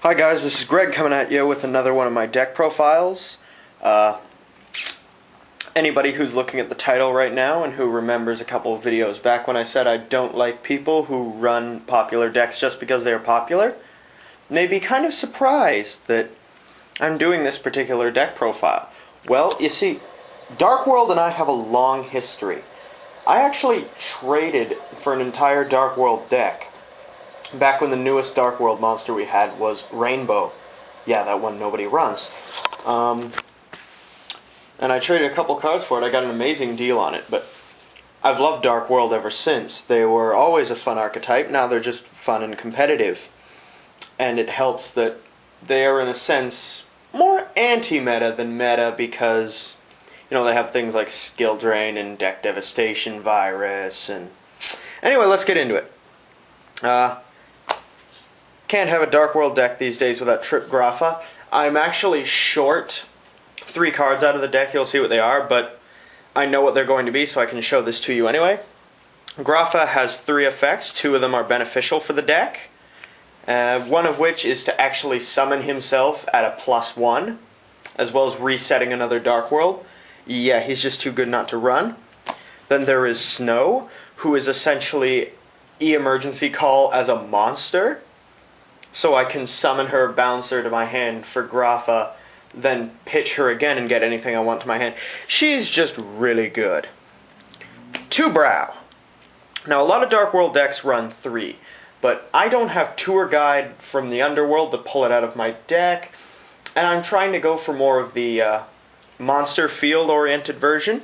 Hi guys, this is Greg coming at you with another one of my deck profiles. Uh, Anybody who's looking at the title right now and who remembers a couple of videos back when I said I don't like people who run popular decks just because they are popular, may be kind of surprised that I'm doing this particular deck profile. Well, you see, Dark World and I have a long history. I actually traded for an entire Dark World deck back when the newest Dark World monster we had was Rainbow. Yeah, that one nobody runs. And I traded a couple cards for it. I got an amazing deal on it, but I've loved Dark World ever since. They were always a fun archetype. Now they're just fun and competitive. And it helps that they are, in a sense, more anti-meta than meta because, you know, they have things like Skill Drain and Deck Devastation Virus. And anyway, let's get into it. Can't have a Dark World deck these days without Trip Grapha. I'm actually short 3 cards out of the deck. You'll see what they are, but I know what they're going to be, so I can show this to you anyway. Grapha has 3 effects. 2 of them are beneficial for the deck. One of which is to actually summon himself at a +1, as well as resetting another Dark World. Yeah, he's just too good not to run. Then there is Snow, who is essentially emergency call as a monster. So I can summon her, bounce her to my hand for Grapha, then pitch her again and get anything I want to my hand. She's just really good. 2 Brow. Now, a lot of Dark World decks run 3, but I don't have Tour Guide from the Underworld to pull it out of my deck, and I'm trying to go for more of the monster field-oriented version.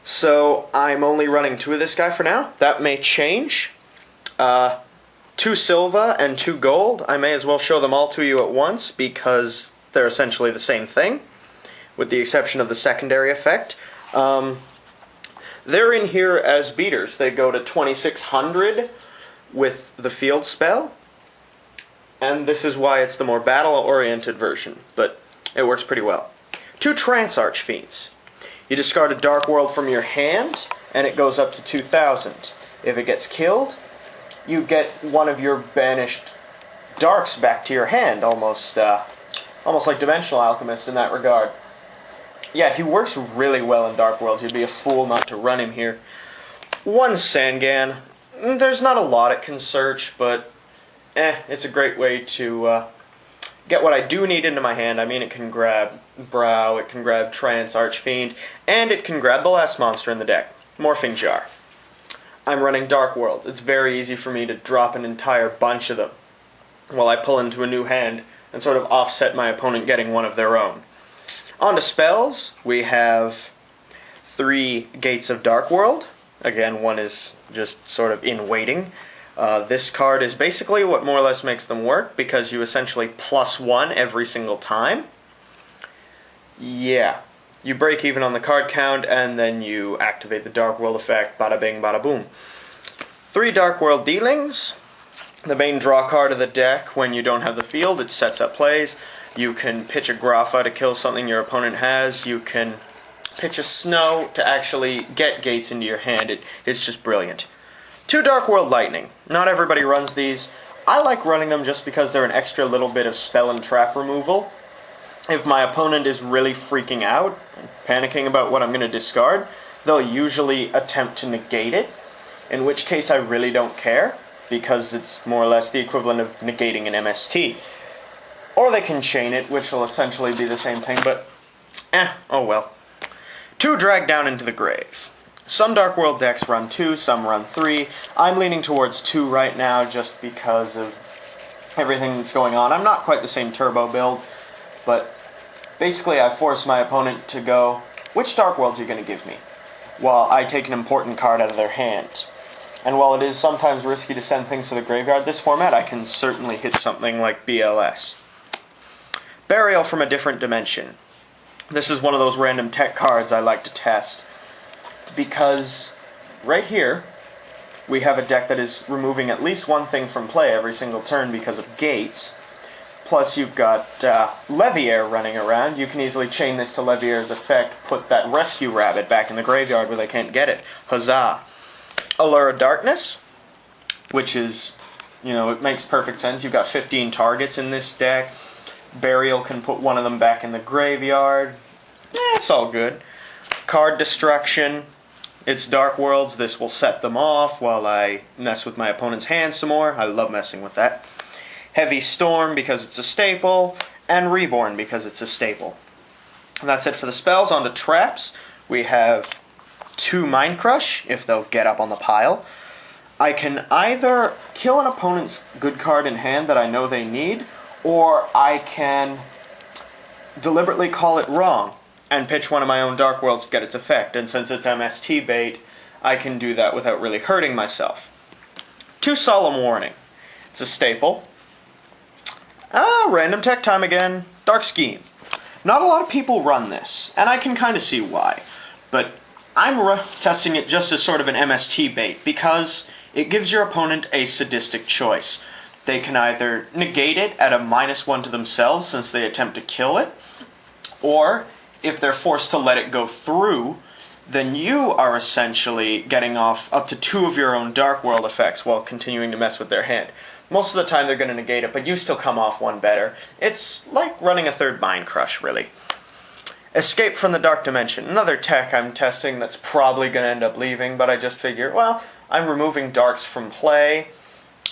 So I'm only running 2 of this guy for now. That may change. 2 silver and 2 gold. I may as well show them all to you at once because they're essentially the same thing, with the exception of the secondary effect. They're in here as beaters. They go to 2600 with the field spell, and this is why it's the more battle-oriented version, but it works pretty well. 2 Trance Archfiends. You discard a Dark World from your hand, and it goes up to 2000. If it gets killed, you get one of your banished darks back to your hand, almost like Dimensional Alchemist in that regard. Yeah, he works really well in Dark Worlds. You'd be a fool not to run him here. 1 Sangan. There's not a lot it can search, but it's a great way to get what I do need into my hand. I mean, it can grab Brow, it can grab Trance Archfiend, and it can grab the last monster in the deck, Morphing Jar. I'm running Dark World. It's very easy for me to drop an entire bunch of them while I pull into a new hand and sort of offset my opponent getting one of their own. On to spells, we have 3 Gates of Dark World. Again, one is just sort of in waiting. This card is basically what more or less makes them work because you essentially +1 every single time. Yeah. You break even on the card count, and then you activate the Dark World effect, bada bing, bada boom. 3 Dark World Dealings. The main draw card of the deck. When you don't have the field, it sets up plays. You can pitch a Grapha to kill something your opponent has. You can pitch a Snow to actually get gates into your hand. It's just brilliant. 2 Dark World Lightning. Not everybody runs these. I like running them just because they're an extra little bit of spell and trap removal. If my opponent is really freaking out and panicking about what I'm going to discard, they'll usually attempt to negate it, in which case I really don't care, because it's more or less the equivalent of negating an MST. Or they can chain it, which will essentially be the same thing, but oh well. 2 Drag Down into the Grave. Some Dark World decks run 2, some run 3. I'm leaning towards 2 right now just because of everything that's going on. I'm not quite the same turbo build, but basically I force my opponent to go, which Dark World are you going to give me? While I take an important card out of their hand. And while it is sometimes risky to send things to the graveyard this format, I can certainly hit something like BLS. Burial from a Different Dimension. This is one of those random tech cards I like to test, because right here we have a deck that is removing at least one thing from play every single turn because of gates. Plus you've got Leviair running around. You can easily chain this to Leviair's effect, put that Rescue Rabbit back in the graveyard where they can't get it. Huzzah! Allure of Darkness, which is You know, it makes perfect sense. You've got 15 targets in this deck. Burial can put one of them back in the graveyard. It's all good. Card destruction. It's Dark Worlds. This will set them off while I mess with my opponent's hand some more. I love messing with that. Heavy Storm because it's a staple. And Reborn because it's a staple. And that's it for the spells. On to traps. We have 2 Mind Crush if they'll get up on the pile. I can either kill an opponent's good card in hand that I know they need, or I can deliberately call it wrong and pitch one of my own Dark Worlds to get its effect. And since it's MST bait, I can do that without really hurting myself. 2 Solemn Warning. It's a staple. Random tech time again. Dark Scheme. Not a lot of people run this, and I can kind of see why. But I'm testing it just as sort of an MST bait, because it gives your opponent a sadistic choice. They can either negate it at a -1 to themselves since they attempt to kill it, or if they're forced to let it go through, then you are essentially getting off up to 2 of your own Dark World effects while continuing to mess with their hand. Most of the time they're going to negate it, but you still come off one better. It's like running a 3rd Mind Crush, really. Escape from the Dark Dimension. Another tech I'm testing that's probably going to end up leaving, but I just figure, well, I'm removing darks from play.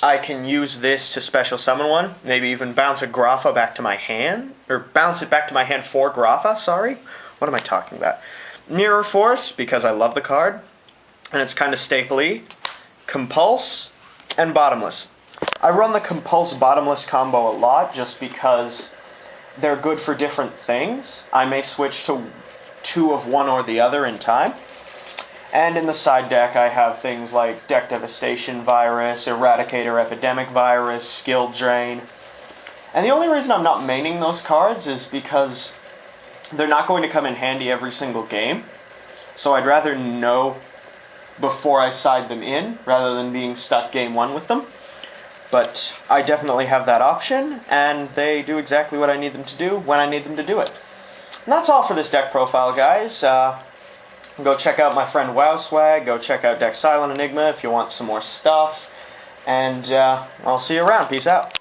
I can use this to special summon one, maybe even bounce a Grapha back to my hand, or bounce it back to my hand for Grapha, sorry. What am I talking about? Mirror Force, because I love the card, and it's kind of staple-y. Compulse, and Bottomless. I run the Compulse Bottomless combo a lot just because they're good for different things. I may switch to 2 of one or the other in time. And in the side deck I have things like Deck Devastation Virus, Eradicator Epidemic Virus, Skill Drain. And the only reason I'm not maining those cards is because they're not going to come in handy every single game. So I'd rather know before I side them in, rather than being stuck game 1 with them. But I definitely have that option, and they do exactly what I need them to do when I need them to do it. And that's all for this deck profile, guys. Go check out my friend WowSwag. Go check out Deck Silent Enigma if you want some more stuff. And I'll see you around. Peace out.